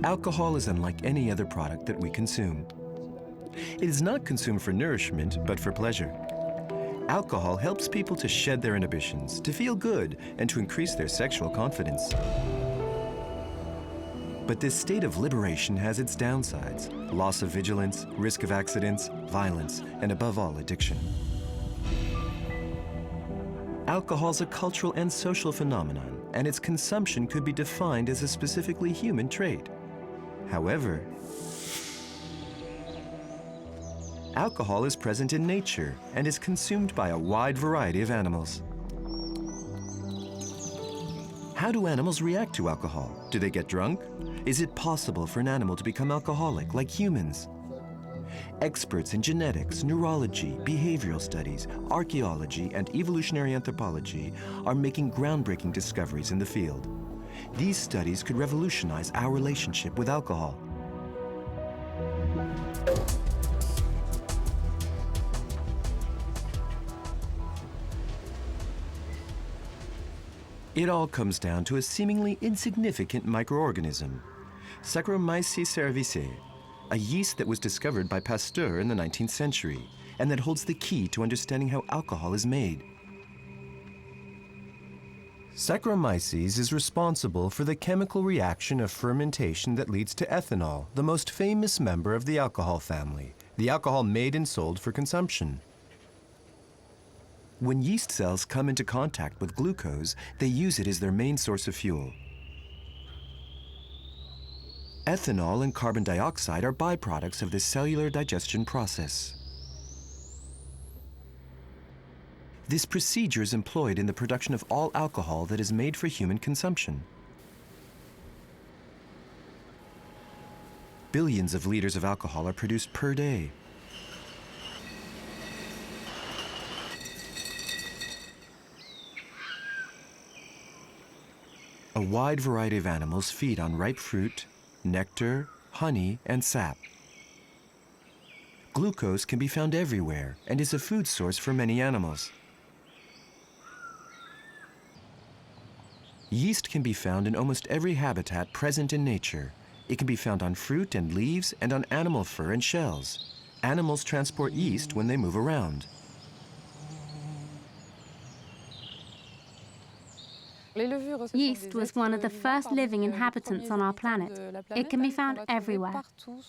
Alcohol is unlike any other product that we consume. It is not consumed for nourishment, but for pleasure. Alcohol helps people to shed their inhibitions, to feel good, and to increase their sexual confidence. But this state of liberation has its downsides: loss of vigilance, risk of accidents, violence, and above all, addiction. Alcohol is a cultural and social phenomenon, and its consumption could be defined as a specifically human trait. However, alcohol is present in nature and is consumed by a wide variety of animals. How do animals react to alcohol? Do they get drunk? Is it possible for an animal to become alcoholic like humans? Experts in genetics, neurology, behavioral studies, archaeology, and evolutionary anthropology are making groundbreaking discoveries in the field. These studies could revolutionize our relationship with alcohol. It all comes down to a seemingly insignificant microorganism, Saccharomyces cerevisiae, a yeast that was discovered by Pasteur in the 19th century and that holds the key to understanding how alcohol is made. Saccharomyces is responsible for the chemical reaction of fermentation that leads to ethanol, the most famous member of the alcohol family, the alcohol made and sold for consumption. When yeast cells come into contact with glucose, they use it as their main source of fuel. Ethanol and carbon dioxide are byproducts of this cellular digestion process. This procedure is employed in the production of all alcohol that is made for human consumption. Billions of liters of alcohol are produced per day. A wide variety of animals feed on ripe fruit, nectar, honey, and sap. Glucose can be found everywhere and is a food source for many animals. Yeast can be found in almost every habitat present in nature. It can be found on fruit and leaves and on animal fur and shells. Animals transport yeast when they move around. Yeast was one of the first living inhabitants on our planet. It can be found everywhere,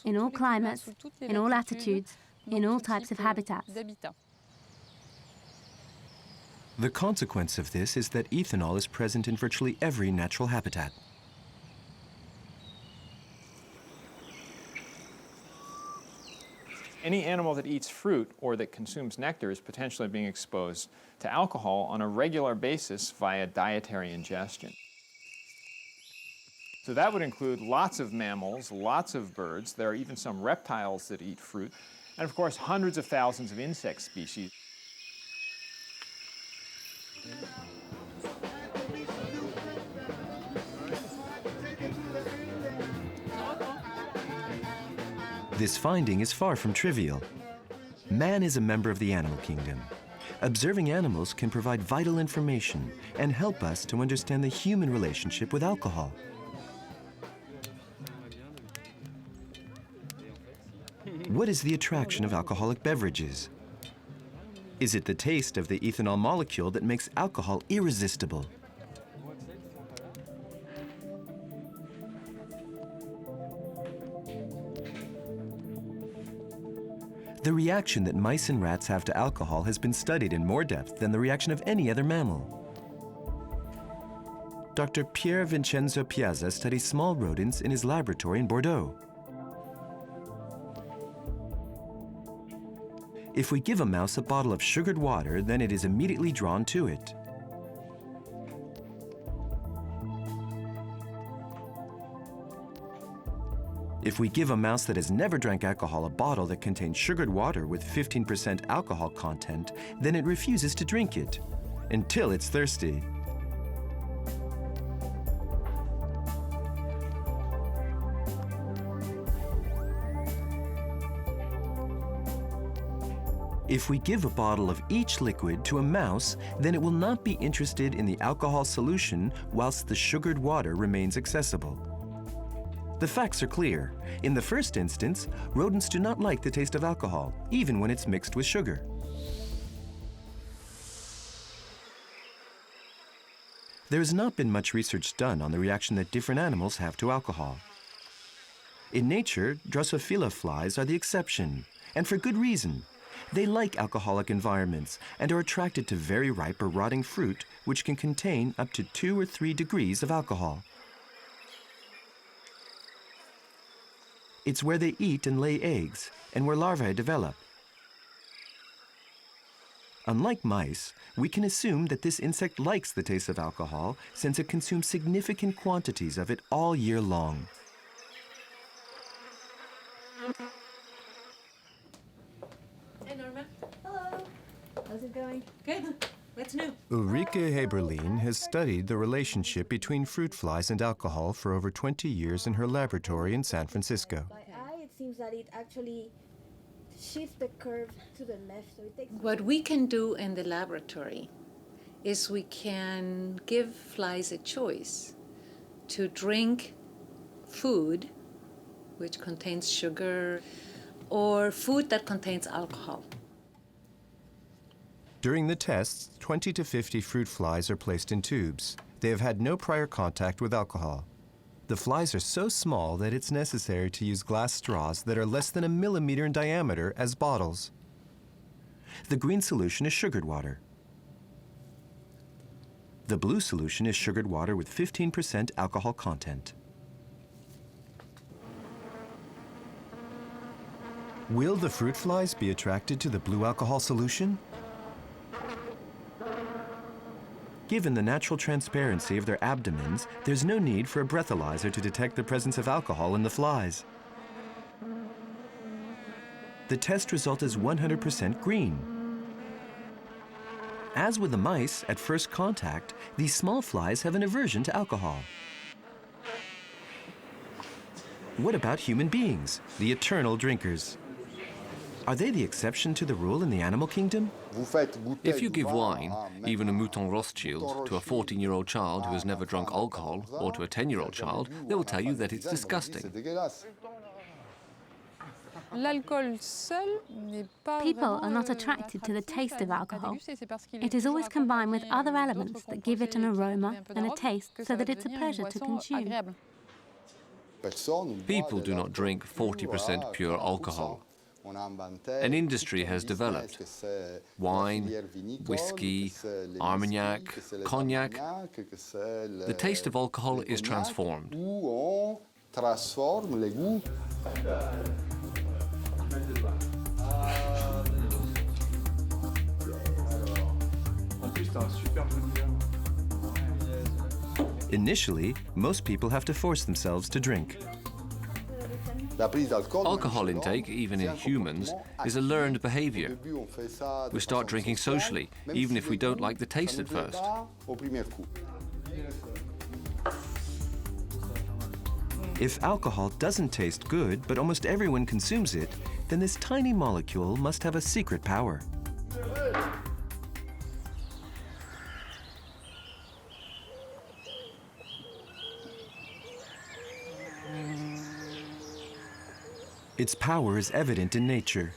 in all climates, in all latitudes, in all types of habitats. The consequence of this is that ethanol is present in virtually every natural habitat. Any animal that eats fruit or that consumes nectar is potentially being exposed to alcohol on a regular basis via dietary ingestion. So that would include lots of mammals, lots of birds. There are even some reptiles that eat fruit, and of course hundreds of thousands of insect species. This finding is far from trivial. Man is a member of the animal kingdom. Observing animals can provide vital information and help us to understand the human relationship with alcohol. What is the attraction of alcoholic beverages? Is it the taste of the ethanol molecule that makes alcohol irresistible? The reaction that mice and rats have to alcohol has been studied in more depth than the reaction of any other mammal. Dr. Pier Vincenzo Piazza studies small rodents in his laboratory in Bordeaux. If we give a mouse a bottle of sugared water, then it is immediately drawn to it. If we give a mouse that has never drank alcohol a bottle that contains sugared water with 15% alcohol content, then it refuses to drink it until it's thirsty. If we give a bottle of each liquid to a mouse, then it will not be interested in the alcohol solution whilst the sugared water remains accessible. The facts are clear. In the first instance, rodents do not like the taste of alcohol, even when it's mixed with sugar. There has not been much research done on the reaction that different animals have to alcohol. In nature, Drosophila flies are the exception, and for good reason. They like alcoholic environments and are attracted to very ripe or rotting fruit, which can contain up to 2 or 3 degrees of alcohol. It's where they eat and lay eggs, and where larvae develop. Unlike mice, we can assume that this insect likes the taste of alcohol since it consumes significant quantities of it all year long. Hey, Norma. Hello. How's it going? Good. What's new? Ulrike Heberlein has studied the relationship between fruit flies and alcohol for over 20 years in her laboratory in San Francisco. By eye, it seems that it actually shifts the curve to the left. So it takes What we can do in the laboratory is we can give flies a choice to drink food which contains sugar or food that contains alcohol. During the tests, 20 to 50 fruit flies are placed in tubes. They have had no prior contact with alcohol. The flies are so small that it's necessary to use glass straws that are less than a millimeter in diameter as bottles. The green solution is sugared water. The blue solution is sugared water with 15% alcohol content. Will the fruit flies be attracted to the blue alcohol solution? Given the natural transparency of their abdomens, there's no need for a breathalyzer to detect the presence of alcohol in the flies. The test result is 100% green. As with the mice, at first contact, these small flies have an aversion to alcohol. What about human beings, the eternal drinkers? Are they the exception to the rule in the animal kingdom? If you give wine, even a Mouton Rothschild, to a 14-year-old child who has never drunk alcohol, or to a 10-year-old child, they will tell you that it's disgusting. People are not attracted to the taste of alcohol. It is always combined with other elements that give it an aroma and a taste so that it's a pleasure to consume. People do not drink 40% pure alcohol. An industry has developed. Wine, whiskey, Armagnac, cognac. The taste of alcohol is transformed. Initially, most people have to force themselves to drink. Alcohol intake, even in humans, is a learned behavior. We start drinking socially, even if we don't like the taste at first. If alcohol doesn't taste good, but almost everyone consumes it, then this tiny molecule must have a secret power. Its power is evident in nature.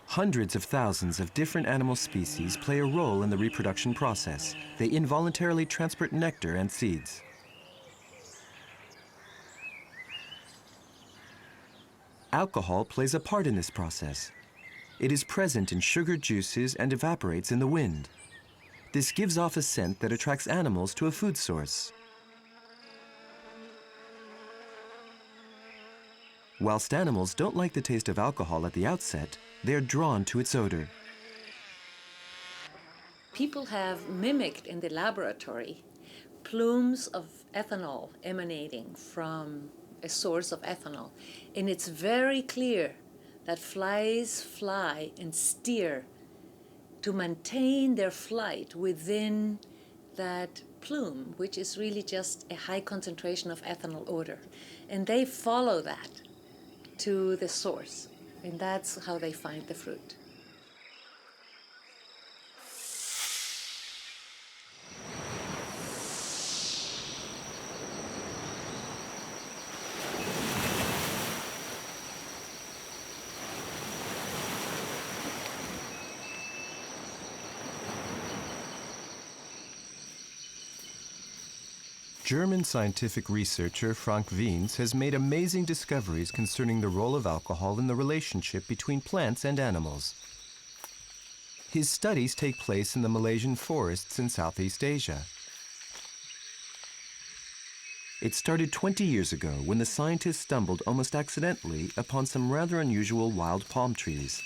Hundreds of thousands of different animal species play a role in the reproduction process. They involuntarily transport nectar and seeds. Alcohol plays a part in this process. It is present in sugar juices and evaporates in the wind. This gives off a scent that attracts animals to a food source. Whilst animals don't like the taste of alcohol at the outset, they are drawn to its odor. People have mimicked in the laboratory plumes of ethanol emanating from a source of ethanol. And it's very clear that flies fly and steer to maintain their flight within that plume, which is really just a high concentration of ethanol odor. And they follow that to the source, and that's how they find the fruit. German scientific researcher Frank Wiens has made amazing discoveries concerning the role of alcohol in the relationship between plants and animals. His studies take place in the Malaysian forests in Southeast Asia. It started 20 years ago when the scientists stumbled almost accidentally upon some rather unusual wild palm trees.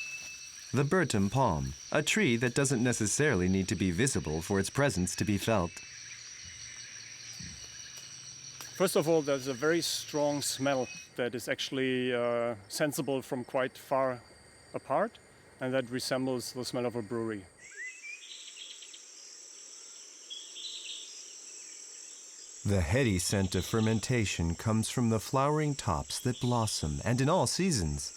The Bertam palm, a tree that doesn't necessarily need to be visible for its presence to be felt. First of all, there's a very strong smell that is actually sensible from quite far apart, and that resembles the smell of a brewery. The heady scent of fermentation comes from the flowering tops that blossom, and in all seasons.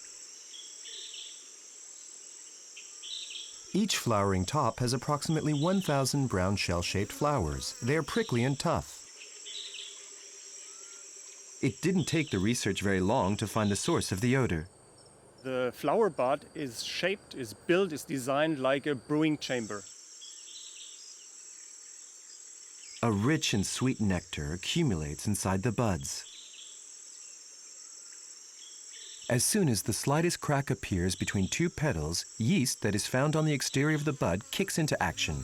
Each flowering top has approximately 1,000 brown shell-shaped flowers. They are prickly and tough. It didn't take the research very long to find the source of the odor. The flower bud is shaped, is built, is designed like a brewing chamber. A rich and sweet nectar accumulates inside the buds. As soon as the slightest crack appears between two petals, yeast that is found on the exterior of the bud kicks into action.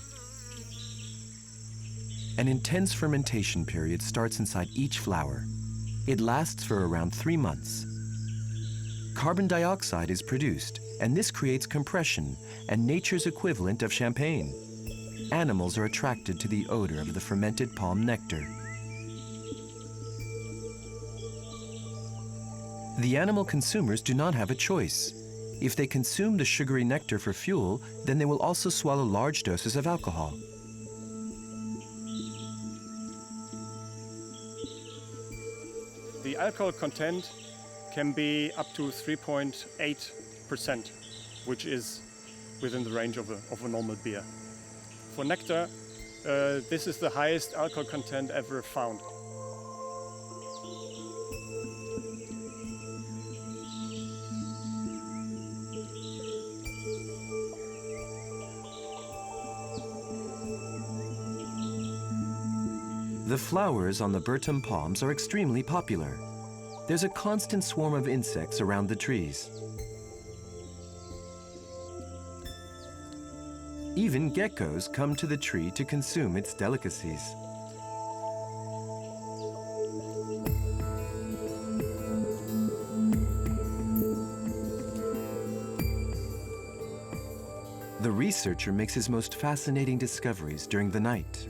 An intense fermentation period starts inside each flower. It lasts for around 3 months. Carbon dioxide is produced, and this creates compression and nature's equivalent of champagne. Animals are attracted to the odor of the fermented palm nectar. The animal consumers do not have a choice. If they consume the sugary nectar for fuel, then they will also swallow large doses of alcohol. The alcohol content can be up to 3.8%, which is within the range of a normal beer. For nectar, this is the highest alcohol content ever found. The flowers on the Bertam palms are extremely popular. There's a constant swarm of insects around the trees. Even geckos come to the tree to consume its delicacies. The researcher makes his most fascinating discoveries during the night.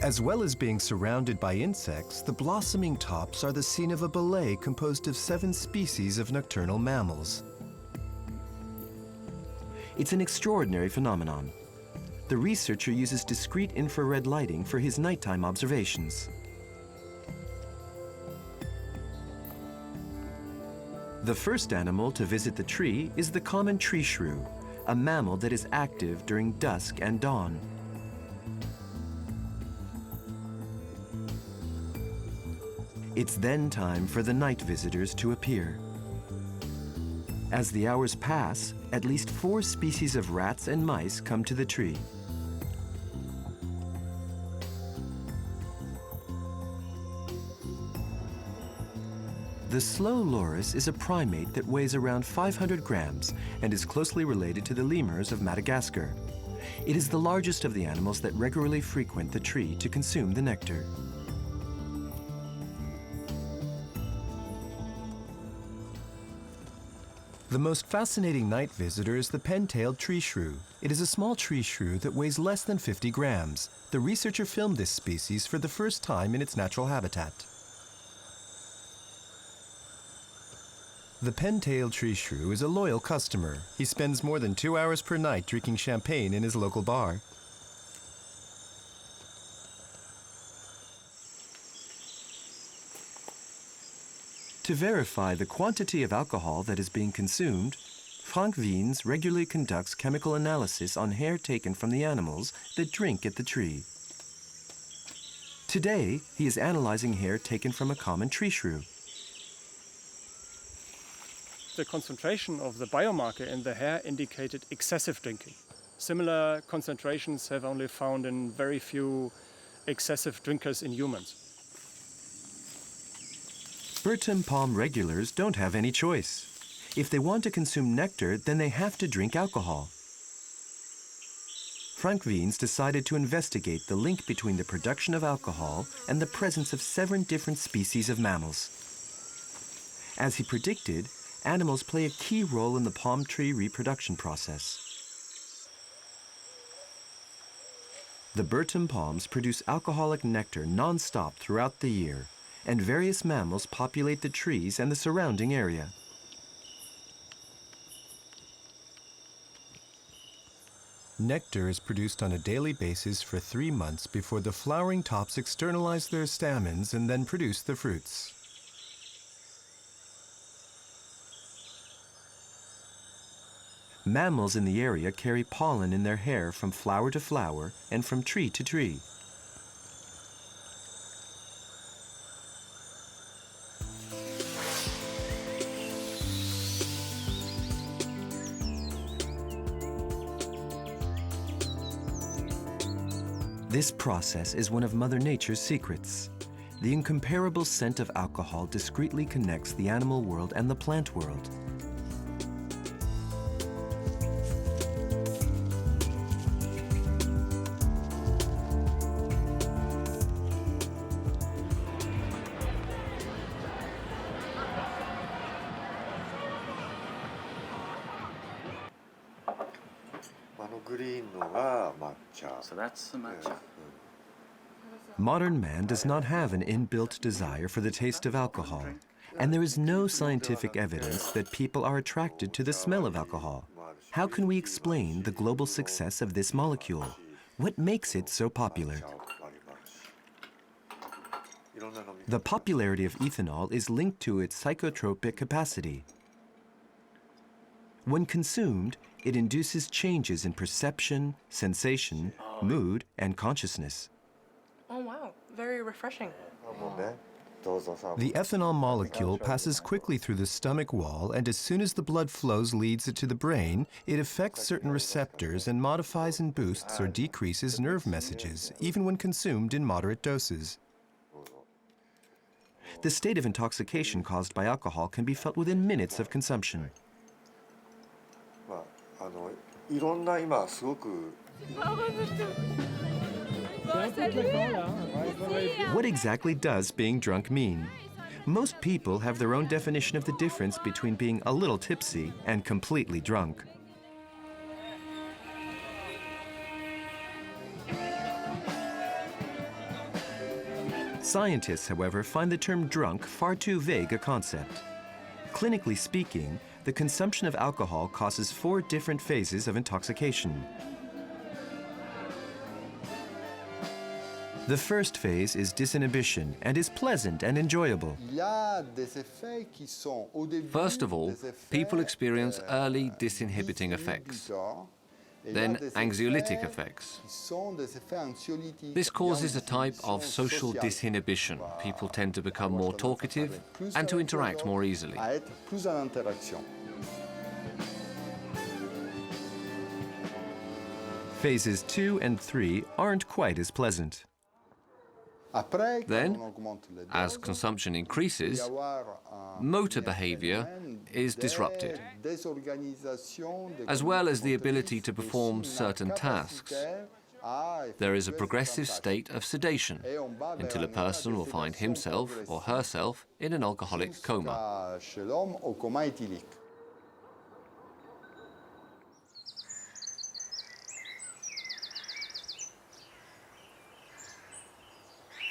As well as being surrounded by insects, the blossoming tops are the scene of a ballet composed of 7 species of nocturnal mammals. It's an extraordinary phenomenon. The researcher uses discrete infrared lighting for his nighttime observations. The first animal to visit the tree is the common tree shrew, a mammal that is active during dusk and dawn. It's then time for the night visitors to appear. As the hours pass, at least 4 species of rats and mice come to the tree. The slow loris is a primate that weighs around 500 grams and is closely related to the lemurs of Madagascar. It is the largest of the animals that regularly frequent the tree to consume the nectar. The most fascinating night visitor is the pen-tailed tree shrew. It is a small tree shrew that weighs less than 50 grams. The researcher filmed this species for the first time in its natural habitat. The pen-tailed tree shrew is a loyal customer. He spends more than 2 hours per night drinking champagne in his local bar. To verify the quantity of alcohol that is being consumed, Frank Wiens regularly conducts chemical analysis on hair taken from the animals that drink at the tree. Today, he is analyzing hair taken from a common tree shrew. The concentration of the biomarker in the hair indicated excessive drinking. Similar concentrations have only found in very few excessive drinkers in humans. Bertam palm regulars don't have any choice. If they want to consume nectar, then they have to drink alcohol. Frank Wiens decided to investigate the link between the production of alcohol and the presence of 7 different species of mammals. As he predicted, animals play a key role in the palm tree reproduction process. The Bertam palms produce alcoholic nectar non-stop throughout the year, and various mammals populate the trees and the surrounding area. Nectar is produced on a daily basis for 3 months before the flowering tops externalize their stamens and then produce the fruits. Mammals in the area carry pollen in their hair from flower to flower and from tree to tree. This process is one of Mother Nature's secrets. The incomparable scent of alcohol discreetly connects the animal world and the plant world. So that's the matcha. Modern man does not have an inbuilt desire for the taste of alcohol, and there is no scientific evidence that people are attracted to the smell of alcohol. How can we explain the global success of this molecule? What makes it so popular? The popularity of ethanol is linked to its psychotropic capacity. When consumed, it induces changes in perception, sensation, mood, and consciousness. Oh wow, very refreshing. The ethanol molecule passes quickly through the stomach wall, and as soon as the blood flows leads it to the brain, it affects certain receptors and modifies and boosts or decreases nerve messages, even when consumed in moderate doses. The state of intoxication caused by alcohol can be felt within minutes of consumption. What exactly does being drunk mean? Most people have their own definition of the difference between being a little tipsy and completely drunk. Scientists, however, find the term drunk far too vague a concept. Clinically speaking, the consumption of alcohol causes 4 different phases of intoxication. The first phase is disinhibition and is pleasant and enjoyable. First of all, people experience early disinhibiting effects, then anxiolytic effects. This causes a type of social disinhibition. People tend to become more talkative and to interact more easily. Phases 2 and 3 aren't quite as pleasant. Then, as consumption increases, motor behavior is disrupted, as well as the ability to perform certain tasks. There is a progressive state of sedation until a person will find himself or herself in an alcoholic coma.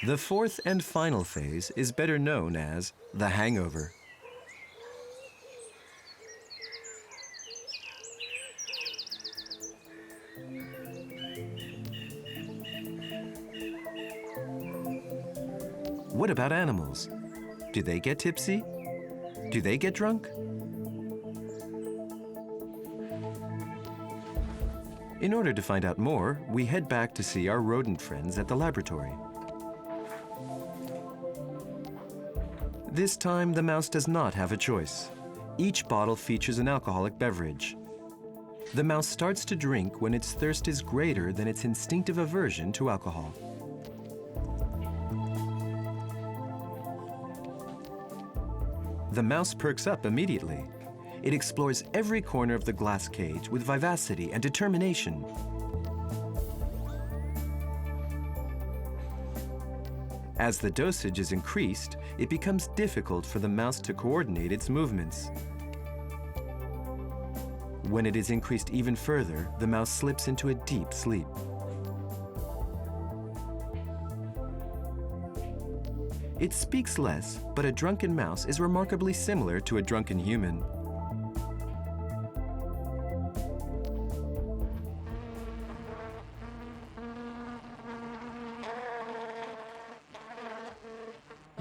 The fourth and final phase is better known as the hangover. What about animals? Do they get tipsy? Do they get drunk? In order to find out more, we head back to see our rodent friends at the laboratory. This time, the mouse does not have a choice. Each bottle features an alcoholic beverage. The mouse starts to drink when its thirst is greater than its instinctive aversion to alcohol. The mouse perks up immediately. It explores every corner of the glass cage with vivacity and determination. As the dosage is increased, it becomes difficult for the mouse to coordinate its movements. When it is increased even further, the mouse slips into a deep sleep. It speaks less, but a drunken mouse is remarkably similar to a drunken human.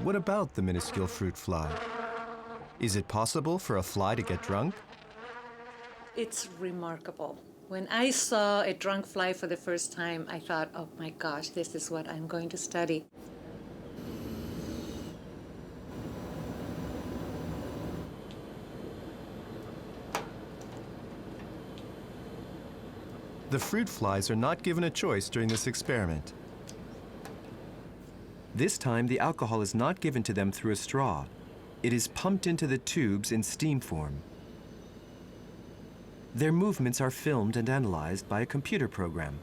What about the minuscule fruit fly? Is it possible for a fly to get drunk? It's remarkable. When I saw a drunk fly for the first time, I thought, oh my gosh, this is what I'm going to study. The fruit flies are not given a choice during this experiment. This time, the alcohol is not given to them through a straw. It is pumped into the tubes in steam form. Their movements are filmed and analyzed by a computer program.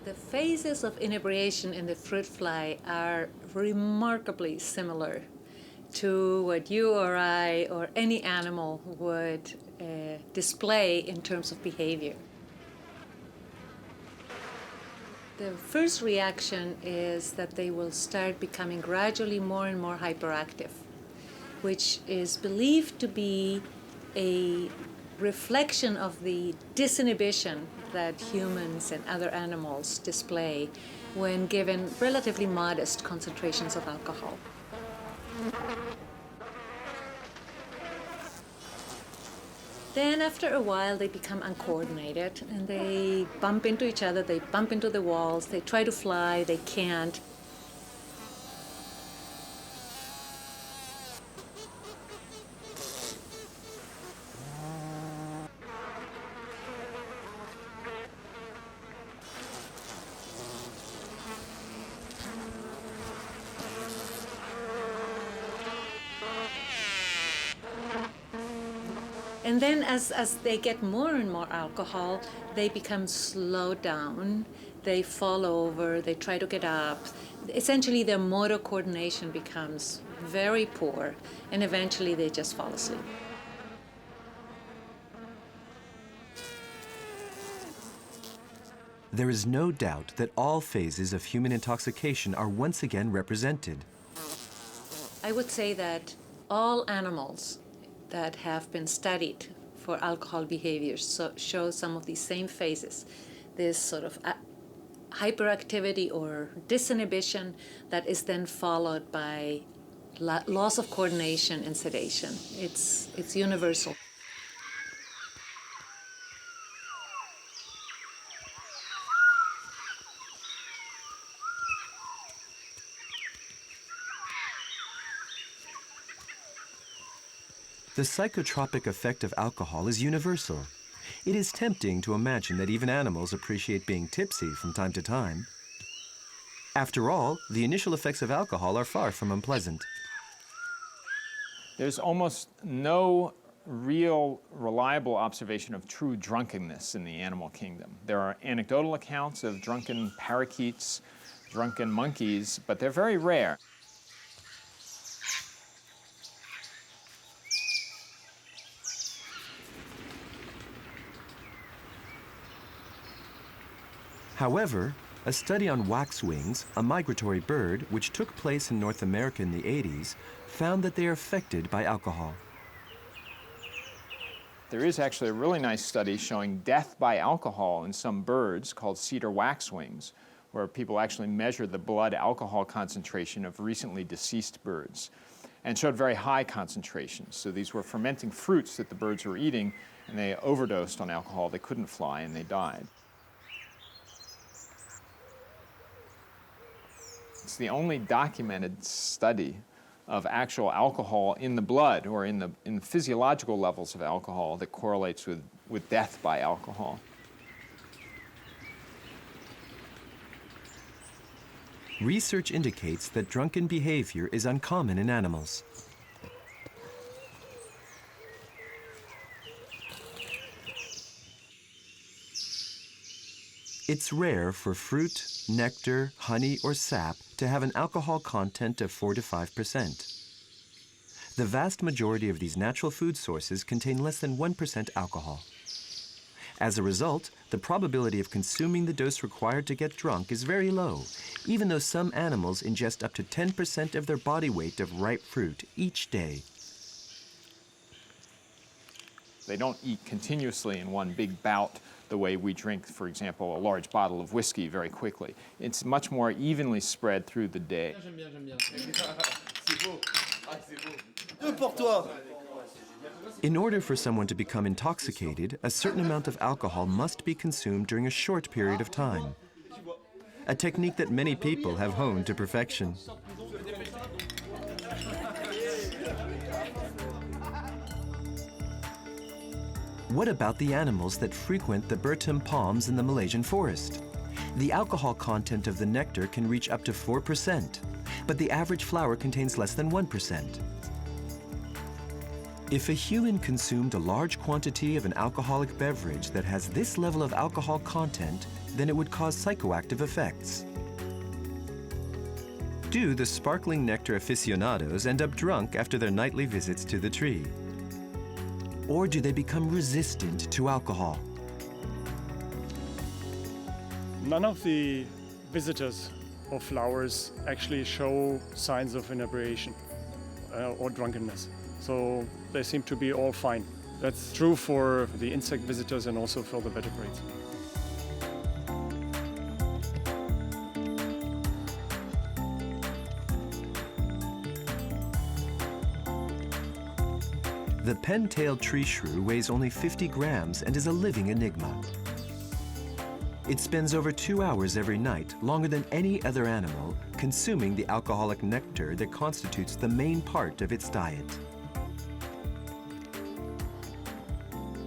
The phases of inebriation in the fruit fly are remarkably similar to what you or I or any animal would display in terms of behavior. The first reaction is that they will start becoming gradually more and more hyperactive, which is believed to be a reflection of the disinhibition that humans and other animals display when given relatively modest concentrations of alcohol. Then after a while they become uncoordinated and they bump into each other, they bump into the walls, they try to fly, they can't. And then as they get more and more alcohol, they become slowed down, they fall over, they try to get up. Essentially their motor coordination becomes very poor, and eventually they just fall asleep. There is no doubt that all phases of human intoxication are once again represented. I would say that all animals that have been studied for alcohol behaviors show some of these same phases. This sort of hyperactivity or disinhibition that is then followed by loss of coordination and sedation. It's universal. The psychotropic effect of alcohol is universal. It is tempting to imagine that even animals appreciate being tipsy from time to time. After all, the initial effects of alcohol are far from unpleasant. There's almost no real reliable observation of true drunkenness in the animal kingdom. There are anecdotal accounts of drunken parakeets, drunken monkeys, but they're very rare. However, a study on waxwings, a migratory bird which took place in North America in the 80s, found that they are affected by alcohol. There is actually a really nice study showing death by alcohol in some birds called cedar waxwings, where people actually measured the blood alcohol concentration of recently deceased birds and showed very high concentrations. So these were fermenting fruits that the birds were eating, and they overdosed on alcohol. They couldn't fly, and they died. It's the only documented study of actual alcohol in the blood or in the physiological levels of alcohol that correlates with death by alcohol. Research indicates that drunken behavior is uncommon in animals. It's rare for fruit, nectar, honey, or sap to have an alcohol content of 4 to 5%. The vast majority of these natural food sources contain less than 1% alcohol. As a result, the probability of consuming the dose required to get drunk is very low, even though some animals ingest up to 10% of their body weight of ripe fruit each day. They don't eat continuously in one big bout the way we drink, for example, a large bottle of whiskey very quickly. It's much more evenly spread through the day. In order for someone to become intoxicated, a certain amount of alcohol must be consumed during a short period of time, a technique that many people have honed to perfection. What about the animals that frequent the bertum palms in the Malaysian forest? The alcohol content of the nectar can reach up to 4%, but the average flower contains less than 1%. If a human consumed a large quantity of an alcoholic beverage that has this level of alcohol content, then it would cause psychoactive effects. Do the sparkling nectar aficionados end up drunk after their nightly visits to the tree? Or do they become resistant to alcohol? None of the visitors of flowers actually show signs of inebriation or drunkenness. So they seem to be all fine. That's true for the insect visitors and also for the vertebrates. The pen-tailed tree shrew weighs only 50 grams and is a living enigma. It spends over 2 hours every night, longer than any other animal, consuming the alcoholic nectar that constitutes the main part of its diet.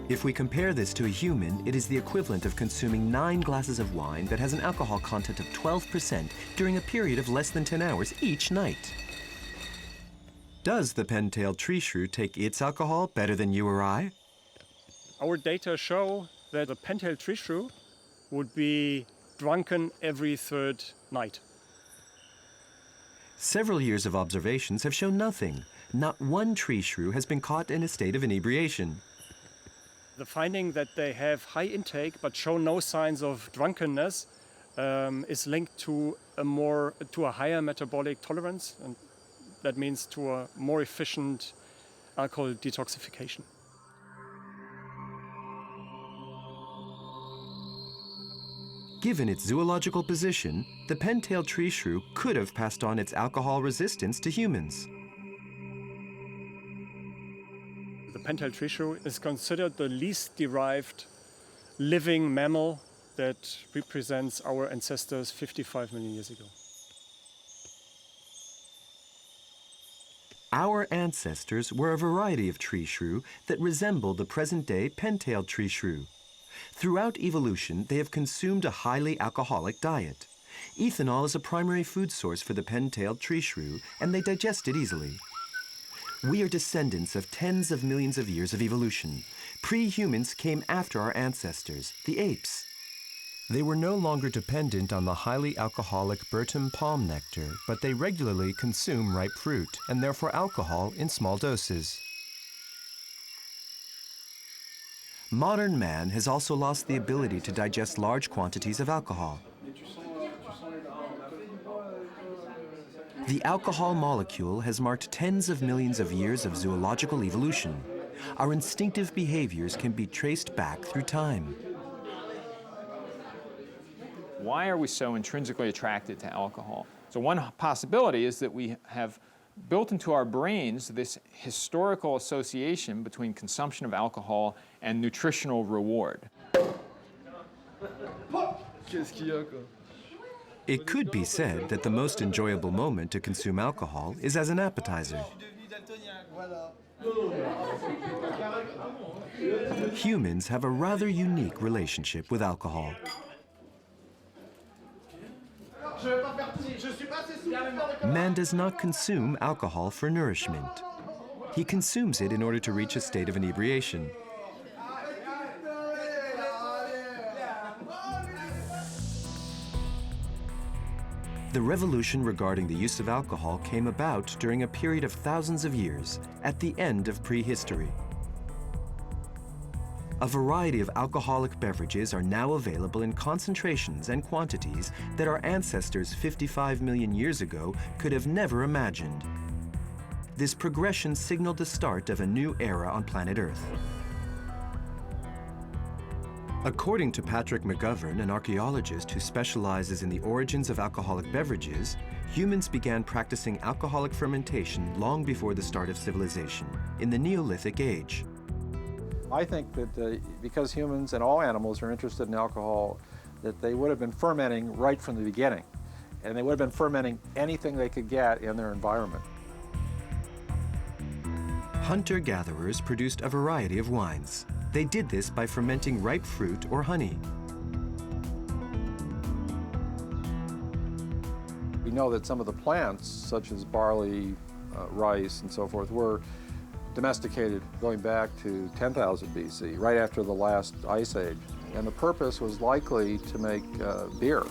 If we compare this to a human, it is the equivalent of consuming 9 glasses of wine that has an alcohol content of 12% during a period of less than 10 hours each night. Does the pen-tailed tree shrew take its alcohol better than you or I? Our data show that the pen-tailed tree shrew would be drunken every 3rd night. Several years of observations have shown nothing. Not one tree shrew has been caught in a state of inebriation. The finding that they have high intake but show no signs of drunkenness is linked to a higher metabolic tolerance, and that means to a more efficient alcohol detoxification. Given its zoological position, the pen-tailed tree shrew could have passed on its alcohol resistance to humans. The pen-tailed tree shrew is considered the least derived living mammal that represents our ancestors 55 million years ago. Our ancestors were a variety of tree shrew that resembled the present-day pen-tailed tree shrew. Throughout evolution, they have consumed a highly alcoholic diet. Ethanol is a primary food source for the pen-tailed tree shrew, and they digest it easily. We are descendants of tens of millions of years of evolution. Pre-humans came after our ancestors, the apes. They were no longer dependent on the highly alcoholic bertum palm nectar, but they regularly consume ripe fruit, and therefore alcohol in small doses. Modern man has also lost the ability to digest large quantities of alcohol. The alcohol molecule has marked tens of millions of years of zoological evolution. Our instinctive behaviors can be traced back through time. Why are we so intrinsically attracted to alcohol? So one possibility is that we have built into our brains this historical association between consumption of alcohol and nutritional reward. It could be said that the most enjoyable moment to consume alcohol is as an appetizer. Humans have a rather unique relationship with alcohol. Man does not consume alcohol for nourishment. He consumes it in order to reach a state of inebriation. The revolution regarding the use of alcohol came about during a period of thousands of years, at the end of prehistory. A variety of alcoholic beverages are now available in concentrations and quantities that our ancestors 55 million years ago could have never imagined. This progression signaled the start of a new era on planet Earth. According to Patrick McGovern, an archaeologist who specializes in the origins of alcoholic beverages, humans began practicing alcoholic fermentation long before the start of civilization, in the Neolithic age. I think that because humans and all animals are interested in alcohol, that they would have been fermenting right from the beginning. And they would have been fermenting anything they could get in their environment. Hunter-gatherers produced a variety of wines. They did this by fermenting ripe fruit or honey. We know that some of the plants, such as barley, rice, and so forth, were domesticated going back to 10,000 BC, right after the last ice age. And the purpose was likely to make beer.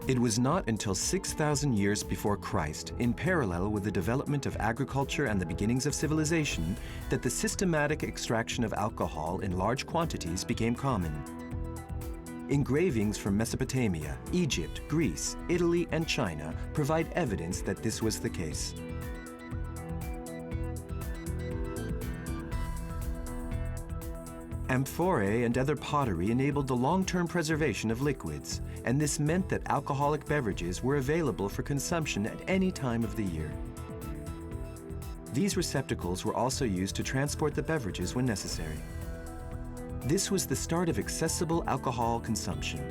It was not until 6,000 years before Christ, in parallel with the development of agriculture and the beginnings of civilization, that the systematic extraction of alcohol in large quantities became common. Engravings from Mesopotamia, Egypt, Greece, Italy, and China provide evidence that this was the case. Amphorae and other pottery enabled the long-term preservation of liquids, and this meant that alcoholic beverages were available for consumption at any time of the year. These receptacles were also used to transport the beverages when necessary. This was the start of accessible alcohol consumption.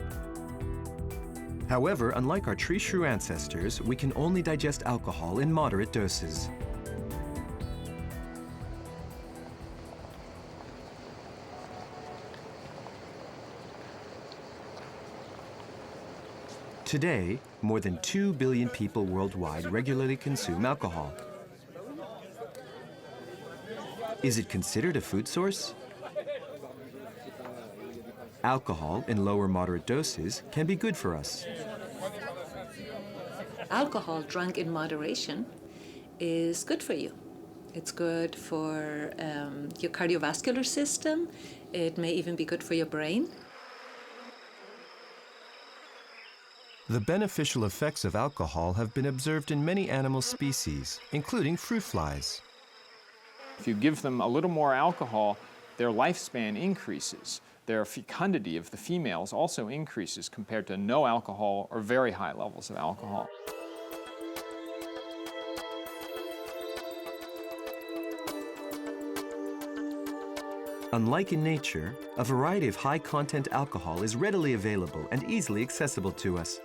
However, unlike our tree shrew ancestors, we can only digest alcohol in moderate doses. Today, more than 2 billion people worldwide regularly consume alcohol. Is it considered a food source? Alcohol in low or moderate doses can be good for us. Alcohol drunk in moderation is good for you. It's good for your cardiovascular system. It may even be good for your brain. The beneficial effects of alcohol have been observed in many animal species, including fruit flies. If you give them a little more alcohol, their lifespan increases. Their fecundity of the females also increases compared to no alcohol or very high levels of alcohol. Unlike in nature, a variety of high-content alcohol is readily available and easily accessible to us.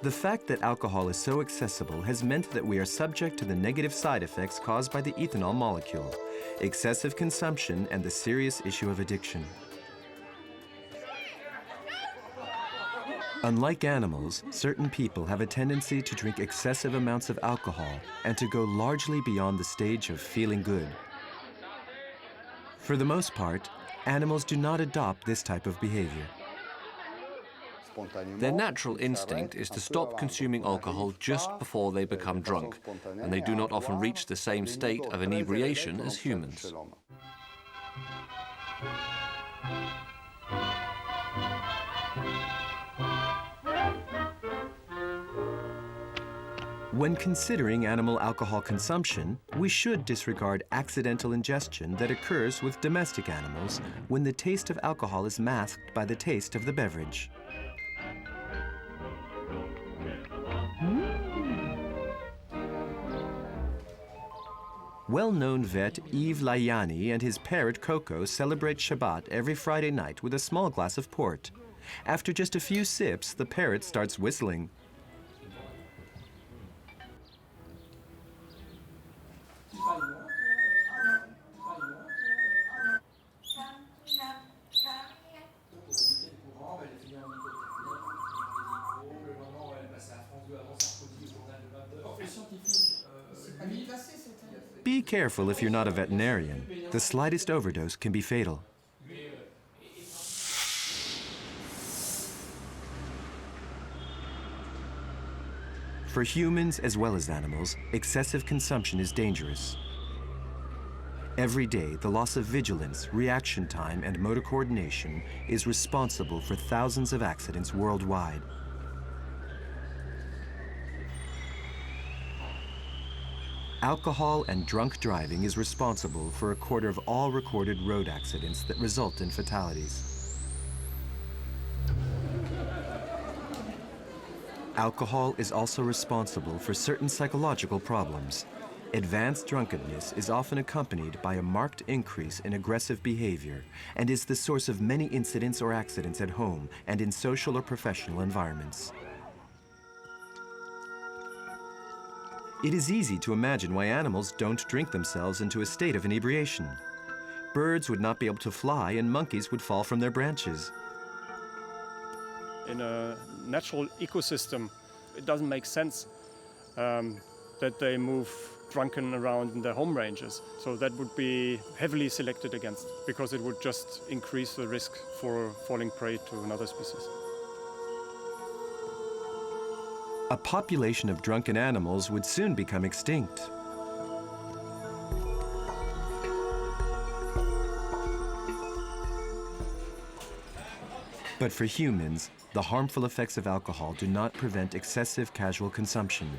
The fact that alcohol is so accessible has meant that we are subject to the negative side effects caused by the ethanol molecule, excessive consumption, and the serious issue of addiction. Unlike animals, certain people have a tendency to drink excessive amounts of alcohol and to go largely beyond the stage of feeling good. For the most part, animals do not adopt this type of behavior. Their natural instinct is to stop consuming alcohol just before they become drunk, and they do not often reach the same state of inebriation as humans. When considering animal alcohol consumption, we should disregard accidental ingestion that occurs with domestic animals when the taste of alcohol is masked by the taste of the beverage. Well-known vet Yves Layani and his parrot Coco celebrate Shabbat every Friday night with a small glass of port. After just a few sips, the parrot starts whistling. Be careful if you're not a veterinarian. The slightest overdose can be fatal. For humans as well as animals, excessive consumption is dangerous. Every day, the loss of vigilance, reaction time, and motor coordination is responsible for thousands of accidents worldwide. Alcohol and drunk driving is responsible for 1/4 of all recorded road accidents that result in fatalities. Alcohol is also responsible for certain psychological problems. Advanced drunkenness is often accompanied by a marked increase in aggressive behavior and is the source of many incidents or accidents at home and in social or professional environments. It is easy to imagine why animals don't drink themselves into a state of inebriation. Birds would not be able to fly and monkeys would fall from their branches. In a natural ecosystem, it doesn't make sense that they move drunken around in their home ranges. So that would be heavily selected against, because it would just increase the risk for falling prey to another species. A population of drunken animals would soon become extinct. But for humans, the harmful effects of alcohol do not prevent excessive casual consumption.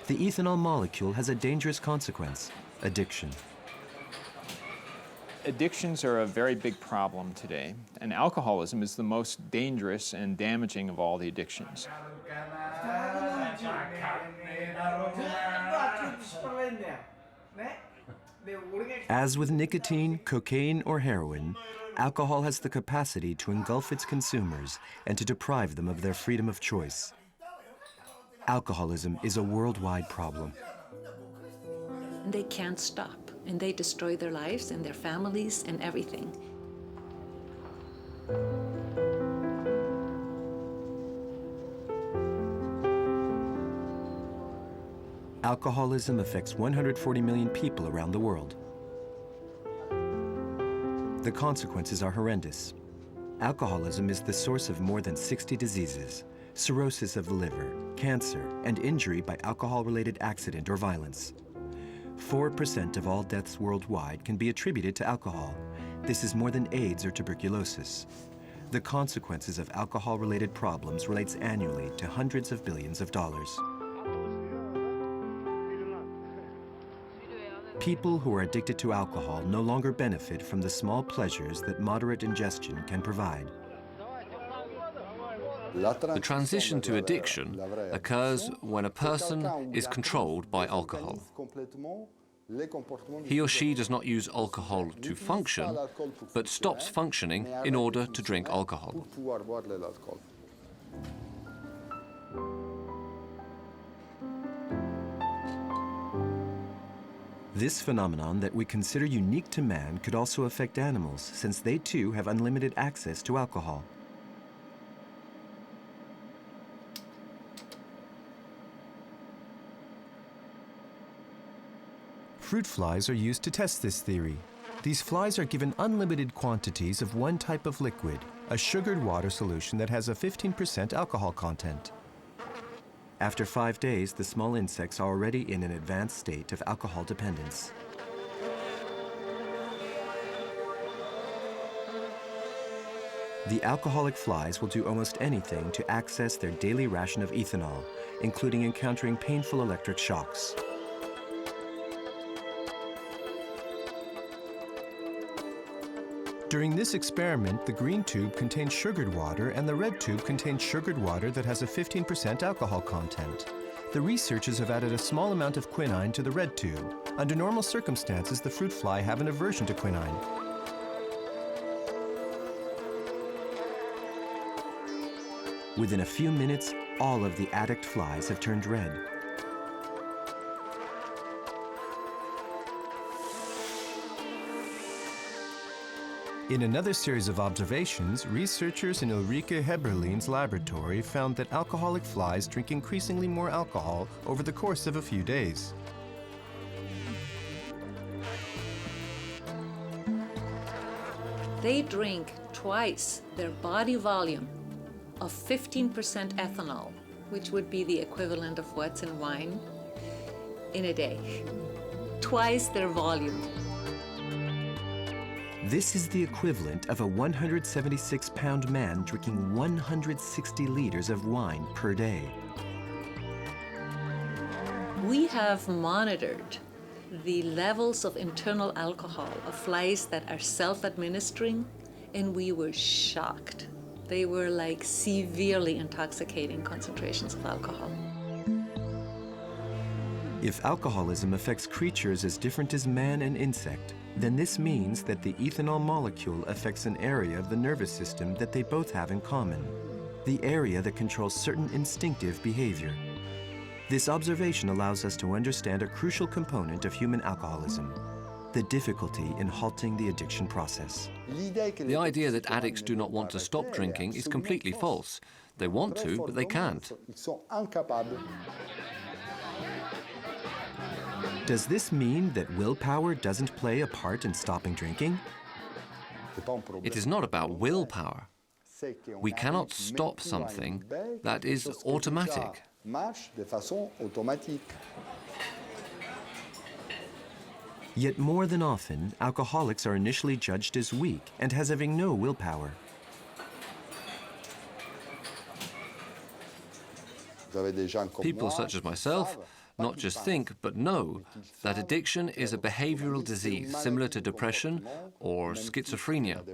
The ethanol molecule has a dangerous consequence: addiction. Addictions are a very big problem today, and alcoholism is the most dangerous and damaging of all the addictions. As with nicotine, cocaine, or heroin, alcohol has the capacity to engulf its consumers and to deprive them of their freedom of choice. Alcoholism is a worldwide problem. They can't stop, and they destroy their lives and their families and everything. Alcoholism affects 140 million people around the world. The consequences are horrendous. Alcoholism is the source of more than 60 diseases: cirrhosis of the liver, cancer, and injury by alcohol-related accident or violence. 4% of all deaths worldwide can be attributed to alcohol. This is more than AIDS or tuberculosis. The consequences of alcohol-related problems relates annually to hundreds of billions of dollars. People who are addicted to alcohol no longer benefit from the small pleasures that moderate ingestion can provide. The transition to addiction occurs when a person is controlled by alcohol. He or she does not use alcohol to function, but stops functioning in order to drink alcohol. This phenomenon that we consider unique to man could also affect animals, since they too have unlimited access to alcohol. Fruit flies are used to test this theory. These flies are given unlimited quantities of one type of liquid, a sugared water solution that has a 15% alcohol content. After 5 days, the small insects are already in an advanced state of alcohol dependence. The alcoholic flies will do almost anything to access their daily ration of ethanol, including encountering painful electric shocks. During this experiment, the green tube contained sugared water and the red tube contained sugared water that has a 15% alcohol content. The researchers have added a small amount of quinine to the red tube. Under normal circumstances, the fruit fly have an aversion to quinine. Within a few minutes, all of the addict flies have turned red. In another series of observations, researchers in Ulrike Heberlein's laboratory found that alcoholic flies drink increasingly more alcohol over the course of a few days. They drink twice their body volume of 15% ethanol, which would be the equivalent of what's in wine, in a day. Twice their volume. This is the equivalent of a 176-pound man drinking 160 liters of wine per day. We have monitored the levels of internal alcohol of flies that are self-administering, and we were shocked. They were like severely intoxicating concentrations of alcohol. If alcoholism affects creatures as different as man and insect, then this means that the ethanol molecule affects an area of the nervous system that they both have in common, the area that controls certain instinctive behavior. This observation allows us to understand a crucial component of human alcoholism, the difficulty in halting the addiction process. The idea that addicts do not want to stop drinking is completely false. They want to, but they can't. Does this mean that willpower doesn't play a part in stopping drinking? It is not about willpower. We cannot stop something that is automatic. Yet more than often, alcoholics are initially judged as weak and as having no willpower. People such as myself not just think, but know that addiction is a behavioral disease similar to depression or schizophrenia.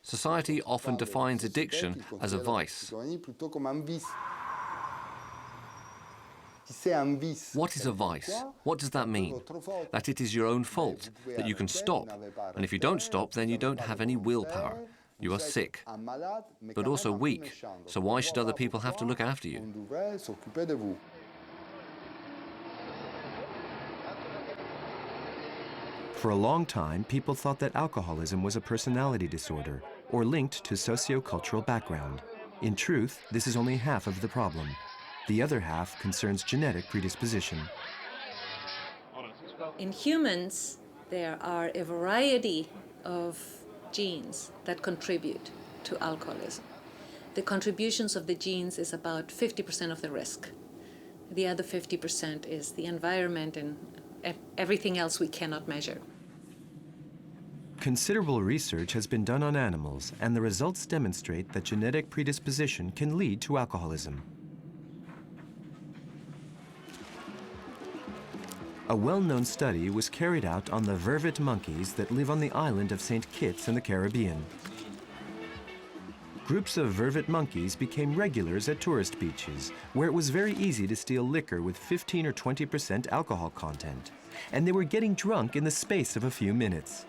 Society often defines addiction as a vice. What is a vice? What does that mean? That it is your own fault, that you can stop, and if you don't stop, then you don't have any willpower. You are sick, but also weak, so why should other people have to look after you? For a long time, people thought that alcoholism was a personality disorder or linked to socio-cultural background. In truth, this is only half of the problem. The other half concerns genetic predisposition. In humans, there are a variety of genes that contribute to alcoholism. The contributions of the genes is about 50% of the risk. The other 50% is the environment and everything else we cannot measure. Considerable research has been done on animals, and the results demonstrate that genetic predisposition can lead to alcoholism. A well-known study was carried out on the vervet monkeys that live on the island of St. Kitts in the Caribbean. Groups of vervet monkeys became regulars at tourist beaches, where it was very easy to steal liquor with 15 or 20% alcohol content, and they were getting drunk in the space of a few minutes.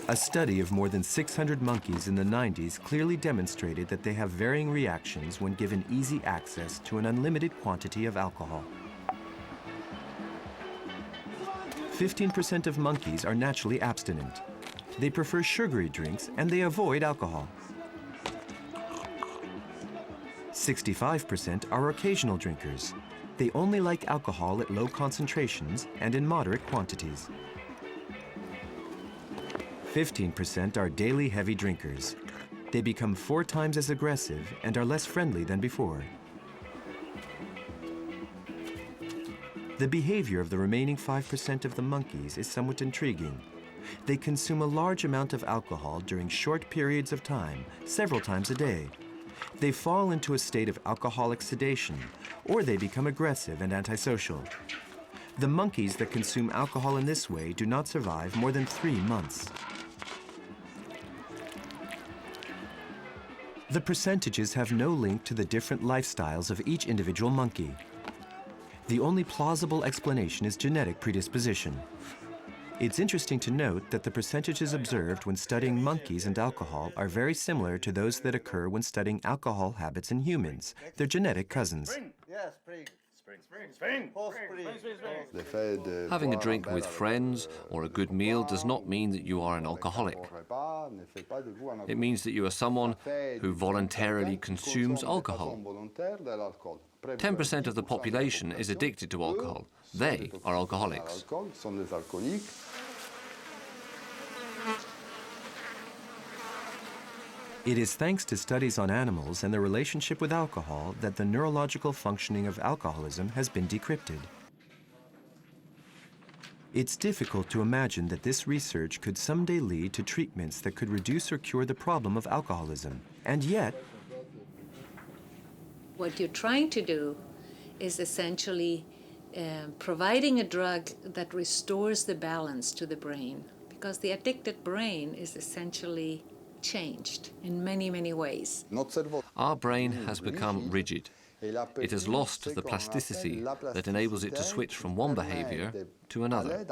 A study of more than 600 monkeys in the 90s clearly demonstrated that they have varying reactions when given easy access to an unlimited quantity of alcohol. 15% of monkeys are naturally abstinent. They prefer sugary drinks and they avoid alcohol. 65% are occasional drinkers. They only like alcohol at low concentrations and in moderate quantities. 15% are daily heavy drinkers. They become 4 times as aggressive and are less friendly than before. The behavior of the remaining 5% of the monkeys is somewhat intriguing. They consume a large amount of alcohol during short periods of time, several times a day. They fall into a state of alcoholic sedation, or they become aggressive and antisocial. The monkeys that consume alcohol in this way do not survive more than 3 months. The percentages have no link to the different lifestyles of each individual monkey. The only plausible explanation is genetic predisposition. It's interesting to note that the percentages observed when studying monkeys and alcohol are very similar to those that occur when studying alcohol habits in humans. They're genetic cousins. Having a drink with friends or a good meal does not mean that you are an alcoholic. It means that you are someone who voluntarily consumes alcohol. 10% of the population is addicted to alcohol. They are alcoholics. It is thanks to studies on animals and their relationship with alcohol that the neurological functioning of alcoholism has been decrypted. It's difficult to imagine that this research could someday lead to treatments that could reduce or cure the problem of alcoholism. And yet, what you're trying to do is essentially providing a drug that restores the balance to the brain, because the addicted brain is essentially changed in many, many ways. Our brain has become rigid. It has lost the plasticity that enables it to switch from one behavior to another.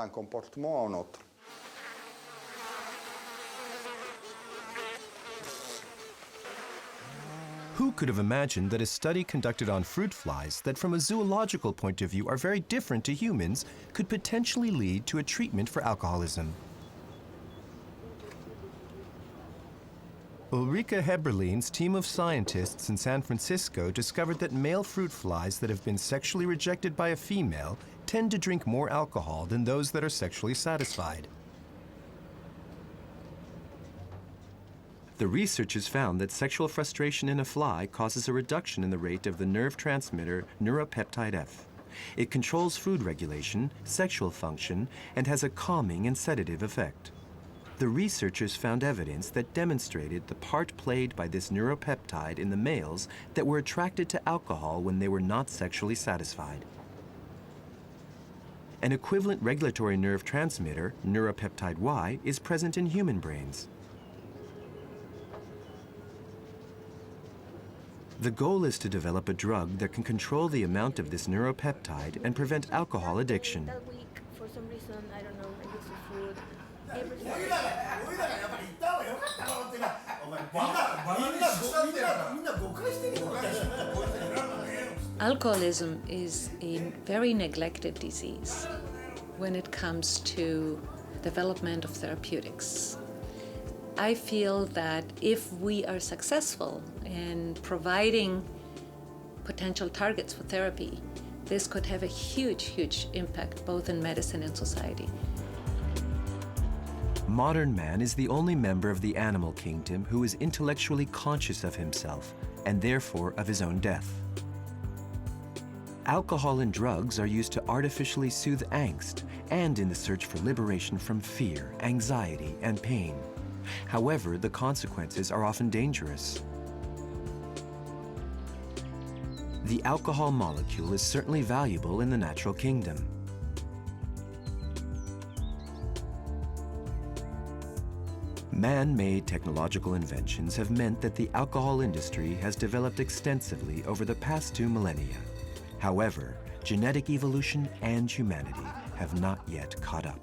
who could have imagined that a study conducted on fruit flies that from a zoological point of view are very different to humans could potentially lead to a treatment for alcoholism? Ulrike Heberlein's team of scientists in San Francisco discovered that male fruit flies that have been sexually rejected by a female tend to drink more alcohol than those that are sexually satisfied. The researchers found that sexual frustration in a fly causes a reduction in the rate of the nerve transmitter neuropeptide F. It controls food regulation, sexual function, and has a calming and sedative effect. The researchers found evidence that demonstrated the part played by this neuropeptide in the males that were attracted to alcohol when they were not sexually satisfied. An equivalent regulatory nerve transmitter, neuropeptide Y, is present in human brains. The goal is to develop a drug that can control the amount of this neuropeptide and prevent alcohol addiction. That week, for some reason, I don't know, I used food. Alcoholism is a very neglected disease when it comes to development of therapeutics. I feel that if we are successful in providing potential targets for therapy, this could have a huge, huge impact both in medicine and society. Modern man is the only member of the animal kingdom who is intellectually conscious of himself and therefore of his own death. Alcohol and drugs are used to artificially soothe angst and in the search for liberation from fear, anxiety, and pain. However, the consequences are often dangerous. The alcohol molecule is certainly valuable in the natural kingdom. Man-made technological inventions have meant that the alcohol industry has developed extensively over the past 2 millennia. However, genetic evolution and humanity have not yet caught up.